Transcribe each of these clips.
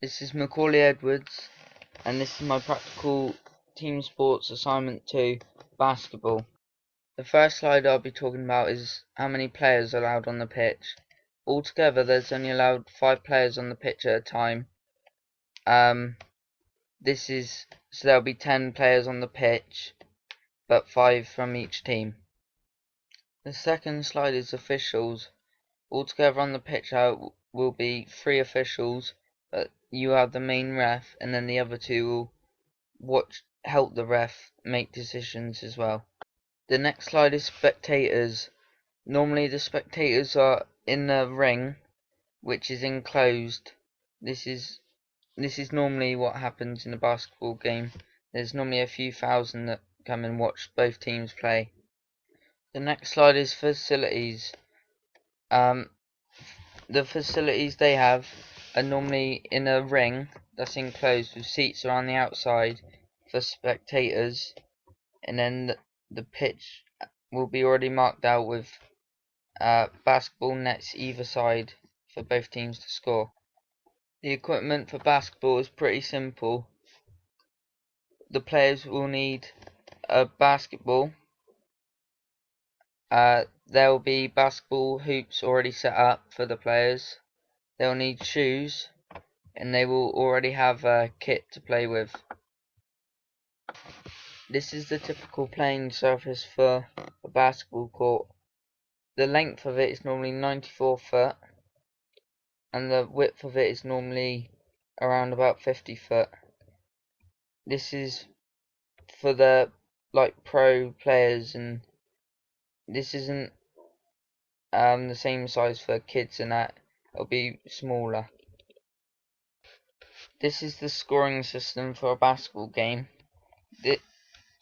This is Macaulay Edwards, and this is my practical team sports assignment 2, basketball. The first slide I'll be talking about is how many players are allowed on the pitch. Altogether, there's only allowed 5 players on the pitch at a time. So there'll be 10 players on the pitch, but 5 from each team. The second slide is officials. Altogether on the pitch will be 3 officials, but you have the main ref, and then the other 2 will help the ref make decisions as well. The next slide is spectators. Normally the spectators are in the ring, which is enclosed. This is normally what happens in a basketball game. There's normally a few thousand that come and watch both teams play. The next slide is facilities. The facilities they have are normally in a ring that's enclosed with seats around the outside for spectators, and then the pitch will be already marked out with basketball nets either side for both teams to score. The equipment for basketball is pretty simple. The players will need a basketball. There will be basketball hoops already set up for the players. They'll need shoes, and they will already have a kit to play with. This is the typical playing surface for a basketball court. The length of it is normally 94 foot, and the width of it is normally around about 50 foot. This is for the pro players, and this isn't the same size for kids and that. It'll be smaller. This is the scoring system for a basketball game.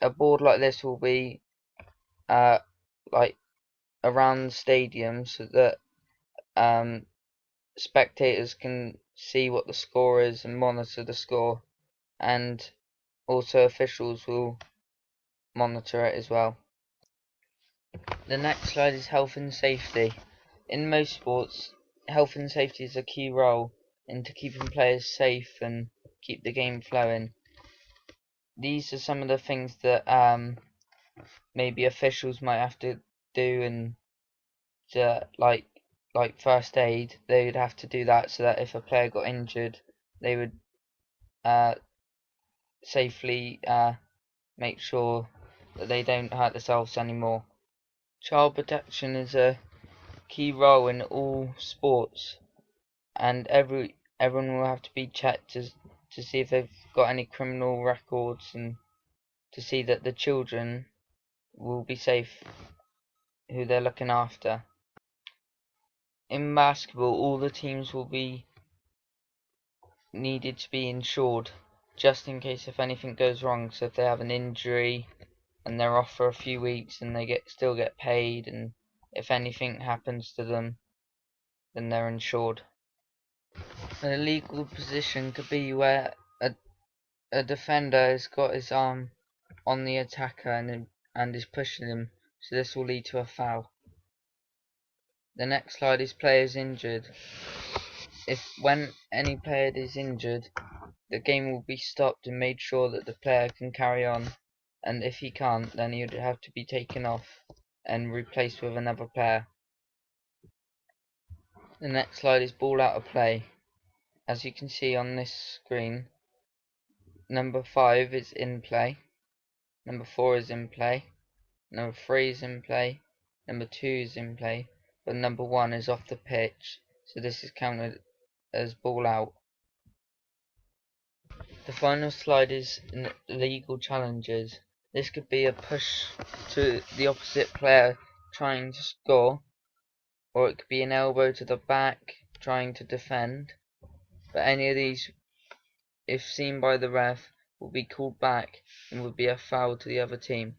A board like this will be around the stadium so that spectators can see what the score is and monitor the score, and also officials will monitor it as well. The next slide is health and safety. In most sports, health and safety is a key role into keeping players safe and keep the game flowing. These are some of the things that maybe officials might have to do, and like first aid, they would have to do that so that if a player got injured, they would safely make sure that they don't hurt themselves anymore. Child protection is a key role in all sports, and everyone will have to be checked to see if they've got any criminal records, and to see that the children will be safe who they're looking after. In basketball, all the teams will be needed to be insured, just in case if anything goes wrong. So if they have an injury and they're off for a few weeks, and they still get paid, and if anything happens to them, then they're insured. An illegal position could be where a defender has got his arm on the attacker and is pushing him, so this will lead to a foul. The next slide is players injured. When any player is injured, the game will be stopped and made sure that the player can carry on, and if he can't, then he would have to be taken off and replaced with another player. The next slide is ball out of play. As you can see on this screen, number 5 is in play, number 4 is in play, number 3 is in play, number 2 is in play, but number 1 is off the pitch, so this is counted as ball out. The final slide is illegal challenges. This could be a push to the opposite player trying to score, or it could be an elbow to the back trying to defend. But any of these, if seen by the ref, will be called back and would be a foul to the other team.